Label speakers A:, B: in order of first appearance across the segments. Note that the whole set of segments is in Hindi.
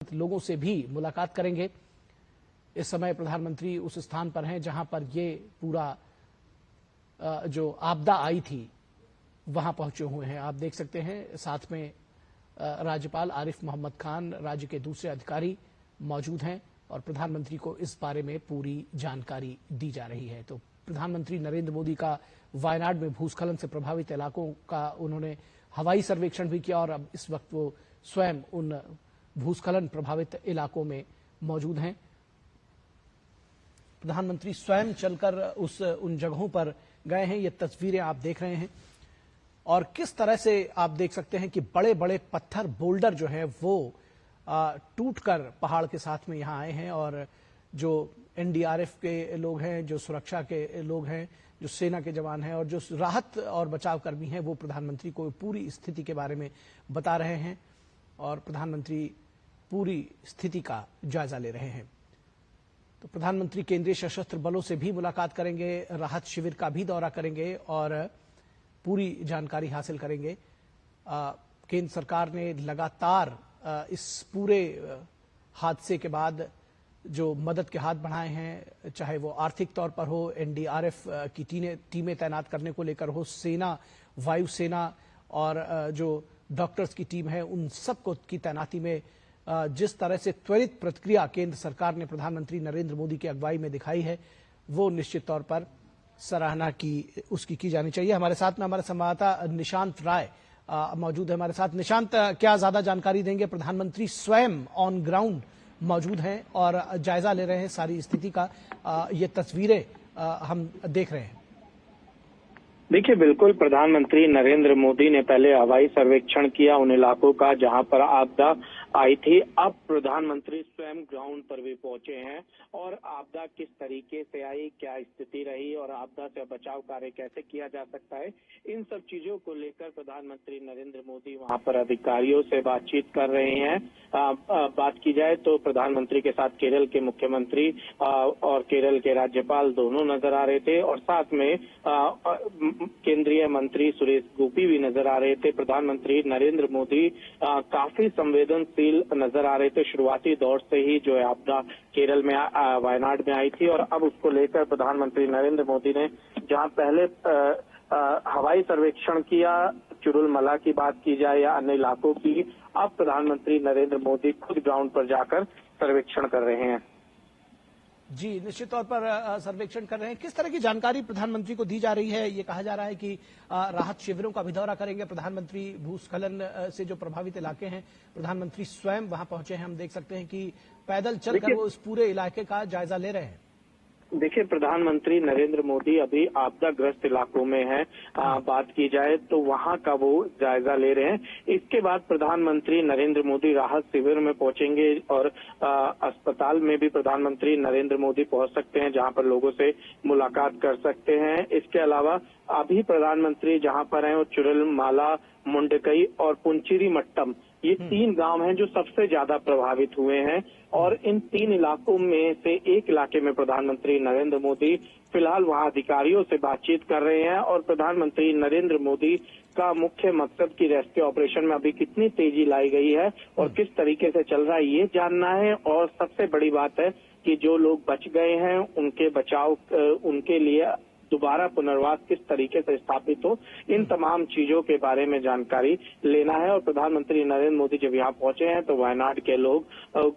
A: लोगों से भी मुलाकात करेंगे। इस समय प्रधानमंत्री उस स्थान पर हैं जहां पर ये पूरा जो आपदा आई थी वहां पहुंचे हुए हैं। आप देख सकते हैं साथ में राज्यपाल आरिफ मोहम्मद खान, राज्य के दूसरे अधिकारी मौजूद हैं और प्रधानमंत्री को इस बारे में पूरी जानकारी दी जा रही है। तो प्रधानमंत्री नरेंद्र मोदी का वायनाड में भूस्खलन से प्रभावित इलाकों का उन्होंने हवाई सर्वेक्षण भी किया और अब इस वक्त वो स्वयं उन भूस्खलन प्रभावित इलाकों में मौजूद हैं। प्रधानमंत्री स्वयं चलकर उन जगहों पर गए हैं। ये तस्वीरें आप देख रहे हैं और किस तरह से आप देख सकते हैं कि बड़े बड़े पत्थर, बोल्डर जो है वो टूटकर पहाड़ के साथ में यहां आए हैं और जो एनडीआरएफ के लोग हैं, जो सुरक्षा के लोग हैं, जो सेना के जवान हैं और जो राहत और बचाव कर्मी हैं, वो प्रधानमंत्री को पूरी स्थिति के बारे में बता रहे हैं और प्रधानमंत्री पूरी स्थिति का जायजा ले रहे हैं। तो प्रधानमंत्री केंद्रीय सशस्त्र बलों से भी मुलाकात करेंगे, राहत शिविर का भी दौरा करेंगे और पूरी जानकारी हासिल करेंगे। केंद्र सरकार ने लगातार इस पूरे हादसे के बाद जो मदद के हाथ बढ़ाए हैं, चाहे वो आर्थिक तौर पर हो, एनडीआरएफ की टीमें तैनात करने को लेकर हो, सेना, वायुसेना और जो डॉक्टर्स की टीम है, उन सबको की तैनाती में जिस तरह से त्वरित प्रतिक्रिया केंद्र सरकार ने प्रधानमंत्री नरेंद्र मोदी की अगुवाई में दिखाई है, वो निश्चित तौर पर सराहना उसकी की जानी चाहिए। हमारे साथ में हमारे संवाददाता निशांत राय मौजूद है हमारे साथ। निशांत, क्या ज्यादा जानकारी देंगे? प्रधानमंत्री स्वयं ऑन ग्राउंड मौजूद हैं और जायजा ले रहे हैं सारी स्थिति का। ये तस्वीरें हम देख रहे हैं।
B: देखिए, बिल्कुल प्रधानमंत्री नरेंद्र मोदी ने पहले हवाई सर्वेक्षण किया उन इलाकों का जहां पर आपदा आई थी। अब प्रधानमंत्री स्वयं ग्राउंड पर भी पहुंचे हैं और आपदा किस तरीके से आई, क्या स्थिति रही और आपदा से बचाव कार्य कैसे किया जा सकता है, इन सब चीजों को लेकर प्रधानमंत्री नरेंद्र मोदी वहां पर अधिकारियों से बातचीत कर रहे हैं। बात की जाए तो प्रधानमंत्री के साथ केरल के मुख्यमंत्री और केरल के राज्यपाल दोनों नजर आ रहे थे और साथ में केंद्रीय मंत्री सुरेश गोपी भी नजर आ रहे थे। प्रधानमंत्री नरेंद्र मोदी काफी संवेदनशील नजर आ रहे थे। शुरुआती दौर से ही जो है आपदा केरल में वायनाड में आई थी और अब उसको लेकर प्रधानमंत्री नरेंद्र मोदी ने जहां पहले हवाई सर्वेक्षण किया, चुरुलमला की बात की जाए या अन्य इलाकों की, अब प्रधानमंत्री नरेंद्र मोदी खुद ग्राउंड पर जाकर सर्वेक्षण कर रहे हैं।
A: जी, निश्चित तौर पर सर्वेक्षण कर रहे हैं। किस तरह की जानकारी प्रधानमंत्री को दी जा रही है? ये कहा जा रहा है कि राहत शिविरों का भी दौरा करेंगे प्रधानमंत्री। भूस्खलन से जो प्रभावित इलाके हैं, प्रधानमंत्री स्वयं वहां पहुंचे हैं। हम देख सकते हैं कि पैदल चलकर वो इस पूरे इलाके का जायजा ले रहे हैं।
B: देखिए, प्रधानमंत्री नरेंद्र मोदी अभी आपदाग्रस्त इलाकों में है। बात की जाए तो वहां का वो जायजा ले रहे हैं। इसके बाद प्रधानमंत्री नरेंद्र मोदी राहत शिविर में पहुंचेंगे और अस्पताल में भी प्रधानमंत्री नरेंद्र मोदी पहुंच सकते हैं जहां पर लोगों से मुलाकात कर सकते हैं। इसके अलावा अभी प्रधानमंत्री जहां पर हैं वो चुरुलमाला, मुंडकई और पुंचीरी मट्टम, ये 3 गांव हैं जो सबसे ज्यादा प्रभावित हुए हैं और इन 3 इलाकों में से एक इलाके में प्रधानमंत्री नरेंद्र मोदी फिलहाल वहां अधिकारियों से बातचीत कर रहे हैं और प्रधानमंत्री नरेंद्र मोदी का मुख्य मकसद की रेस्क्यू ऑपरेशन में अभी कितनी तेजी लाई गई है और किस तरीके से चल रहा है ये जानना है। और सबसे बड़ी बात है कि जो लोग बच गए हैं उनके बचाव, उनके लिए दोबारा पुनर्वास किस तरीके से स्थापित हो, इन तमाम चीजों के बारे में जानकारी लेना है। और प्रधानमंत्री नरेंद्र मोदी जब यहाँ पहुंचे हैं तो वायनाड के लोग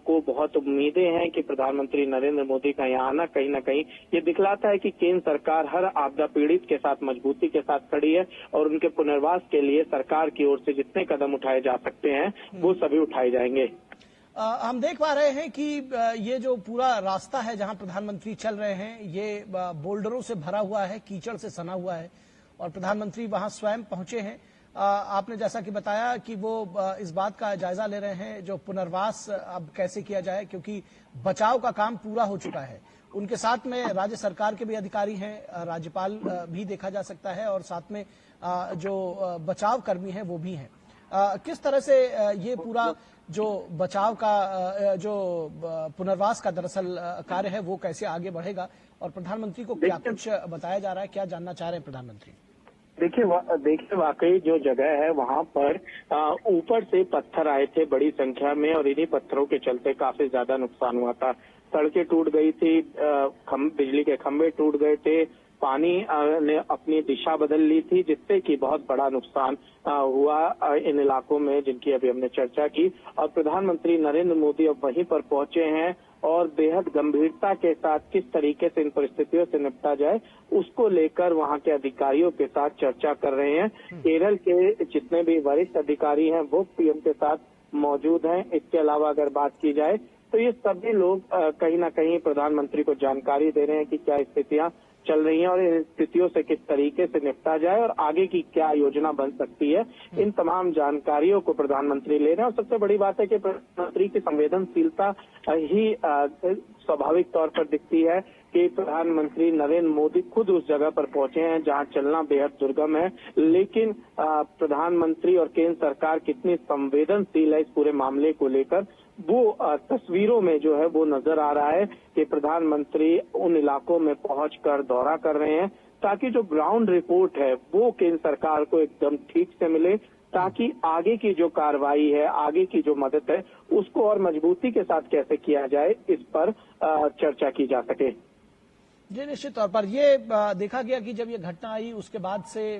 B: को बहुत उम्मीदें हैं कि प्रधानमंत्री नरेंद्र मोदी का यहाँ आना कहीं न कहीं ये दिखलाता है कि केंद्र सरकार हर आपदा पीड़ित के साथ मजबूती के साथ खड़ी है और उनके पुनर्वास के लिए सरकार की ओर से जितने कदम उठाए जा सकते हैं वो सभी उठाए जाएंगे।
A: हम देख पा रहे हैं कि ये जो पूरा रास्ता है जहां प्रधानमंत्री चल रहे हैं, ये बोल्डरों से भरा हुआ है, कीचड़ से सना हुआ है और प्रधानमंत्री वहां स्वयं पहुंचे हैं। आपने जैसा कि बताया कि वो इस बात का जायजा ले रहे हैं जो पुनर्वास अब कैसे किया जाए, क्योंकि बचाव का काम पूरा हो चुका है। उनके साथ में राज्य सरकार के भी अधिकारी हैं, राज्यपाल भी देखा जा सकता है और साथ में जो बचाव कर्मी हैं वो भी हैं। किस तरह से ये पूरा जो बचाव का जो पुनर्वास का दरअसल कार्य है वो कैसे आगे बढ़ेगा और प्रधानमंत्री को क्या कुछ बताया जा रहा है, क्या जानना चाह रहे हैं प्रधानमंत्री?
B: देखिए वाकई जो जगह है वहां पर ऊपर से पत्थर आए थे बड़ी संख्या में, और इन्हीं पत्थरों के चलते काफी ज्यादा नुकसान हुआ था। सड़कें टूट गई थी, बिजली के खंभे टूट गए थे, पानी ने अपनी दिशा बदल ली थी, जिससे कि बहुत बड़ा नुकसान हुआ इन इलाकों में जिनकी अभी हमने चर्चा की। और प्रधानमंत्री नरेंद्र मोदी अब वहीं पर पहुंचे हैं और बेहद गंभीरता के साथ किस तरीके से इन परिस्थितियों से निपटा जाए उसको लेकर वहां के अधिकारियों के साथ चर्चा कर रहे हैं। केरल के जितने भी वरिष्ठ अधिकारी हैं वो पीएम के साथ मौजूद हैं। इसके अलावा अगर बात की जाए तो ये सभी लोग कहीं ना कहीं प्रधानमंत्री को जानकारी दे रहे हैं कि क्या स्थितियां चल रही हैं और इन स्थितियों से किस तरीके से निपटा जाए और आगे की क्या योजना बन सकती है। इन तमाम जानकारियों को प्रधानमंत्री ले रहे हैं। और सबसे बड़ी बात है कि प्रधानमंत्री की संवेदनशीलता ही स्वाभाविक तौर पर दिखती है कि प्रधानमंत्री नरेंद्र मोदी खुद उस जगह पर पहुंचे हैं जहां चलना बेहद दुर्गम है, लेकिन प्रधानमंत्री और केंद्र सरकार कितनी संवेदनशील है इस पूरे मामले को लेकर वो तस्वीरों में जो है वो नजर आ रहा है कि प्रधानमंत्री उन इलाकों में पहुंचकर दौरा कर रहे हैं ताकि जो ग्राउंड रिपोर्ट है वो केंद्र सरकार को एकदम ठीक से मिले, ताकि आगे की जो कार्रवाई है, आगे की जो मदद है उसको और मजबूती के साथ कैसे किया जाए इस पर चर्चा की जा सके।
A: जी, निश्चित तौर पर ये देखा गया कि जब ये घटना आई उसके बाद से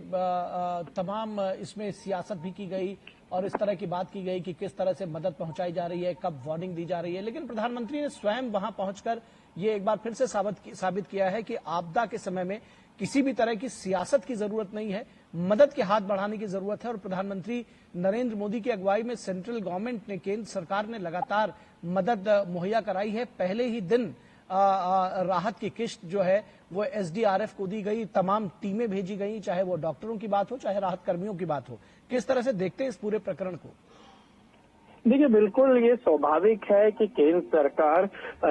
A: तमाम इसमें सियासत भी की गई और इस तरह की बात की गई कि किस तरह से मदद पहुंचाई जा रही है, कब वार्निंग दी जा रही है। लेकिन प्रधानमंत्री ने स्वयं वहां पहुंचकर ये एक बार फिर से साबित किया है कि आपदा के समय में किसी भी तरह की सियासत की जरूरत नहीं है, मदद के हाथ बढ़ाने की जरूरत है। और प्रधानमंत्री नरेंद्र मोदी की अगुवाई में सेंट्रल गवर्नमेंट ने, केंद्र सरकार ने लगातार मदद मुहैया कराई है। पहले ही दिन राहत की किश्त जो है वो एसडीआरएफ को दी गई, तमाम टीमें भेजी गई, चाहे वो डॉक्टरों की बात हो चाहे राहत कर्मियों की बात हो। किस तरह से देखते हैं इस पूरे प्रकरण को?
B: देखिए, बिल्कुल ये स्वाभाविक है कि केंद्र सरकार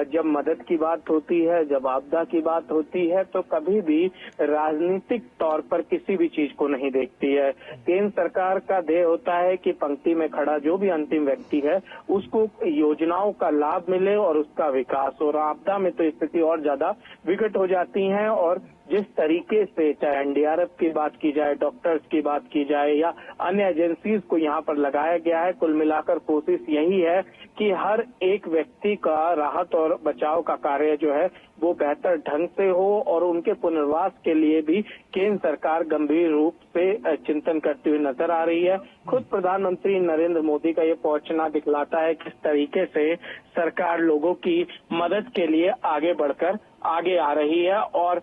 B: जब मदद की बात होती है, जब आपदा की बात होती है तो कभी भी राजनीतिक तौर पर किसी भी चीज को नहीं देखती है। केंद्र सरकार का ध्येय होता है कि पंक्ति में खड़ा जो भी अंतिम व्यक्ति है उसको योजनाओं का लाभ मिले और उसका विकास। और आपदा में तो स्थिति और ज्यादा विकट हो जाती है और जिस तरीके से चाहे एनडीआरएफ की बात की जाए, डॉक्टर्स की बात की जाए या अन्य एजेंसीज को यहाँ पर लगाया गया है, कुल मिलाकर कोशिश यही है कि हर एक व्यक्ति का राहत और बचाव का कार्य जो है वो बेहतर ढंग से हो और उनके पुनर्वास के लिए भी केंद्र सरकार गंभीर रूप से चिंतन करती हुई नजर आ रही है। खुद प्रधानमंत्री नरेंद्र मोदी का ये पहुंचना दिखलाता है किस तरीके से सरकार लोगों की मदद के लिए आगे बढ़कर आगे आ रही है। और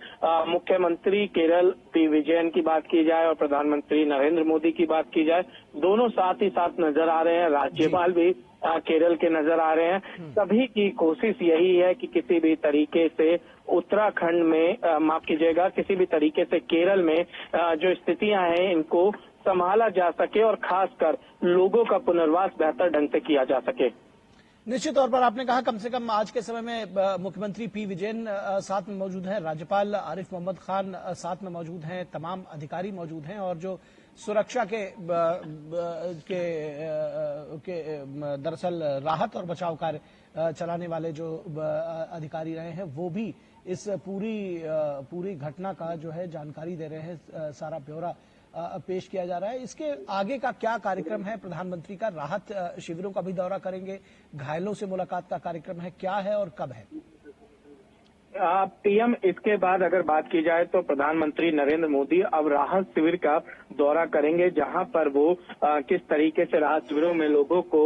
B: मुख्यमंत्री केरल पी विजयन की बात की जाए और प्रधानमंत्री नरेंद्र मोदी की बात की जाए, दोनों साथ ही साथ नजर आ रहे हैं। राज्यपाल भी केरल के नजर आ रहे हैं। सभी की कोशिश यही है कि किसी भी तरीके से उत्तराखंड में माफ कीजिएगा, किसी भी तरीके से केरल में जो स्थितियां हैं इनको संभाला जा सके और खासकर लोगों का पुनर्वास बेहतर ढंग से किया जा सके।
A: निश्चित तौर पर आपने कहा कम से कम आज के समय में मुख्यमंत्री पी विजयन साथ में मौजूद हैं, राज्यपाल आरिफ मोहम्मद खान साथ में मौजूद हैं, तमाम अधिकारी मौजूद हैं और जो सुरक्षा के दरअसल राहत और बचाव कार्य चलाने वाले जो अधिकारी रहे हैं वो भी इस पूरी घटना का जो है जानकारी दे रहे हैं। सारा ब्यौरा पेश किया जा रहा है। इसके आगे का क्या कार्यक्रम है? प्रधानमंत्री का राहत शिविरों का भी दौरा करेंगे, घायलों से मुलाकात का कार्यक्रम है, क्या है और कब है?
B: पीएम इसके बाद अगर बात की जाए तो प्रधानमंत्री नरेंद्र मोदी अब राहत शिविर का दौरा करेंगे, जहां पर वो किस तरीके से राहत शिविरों में लोगों को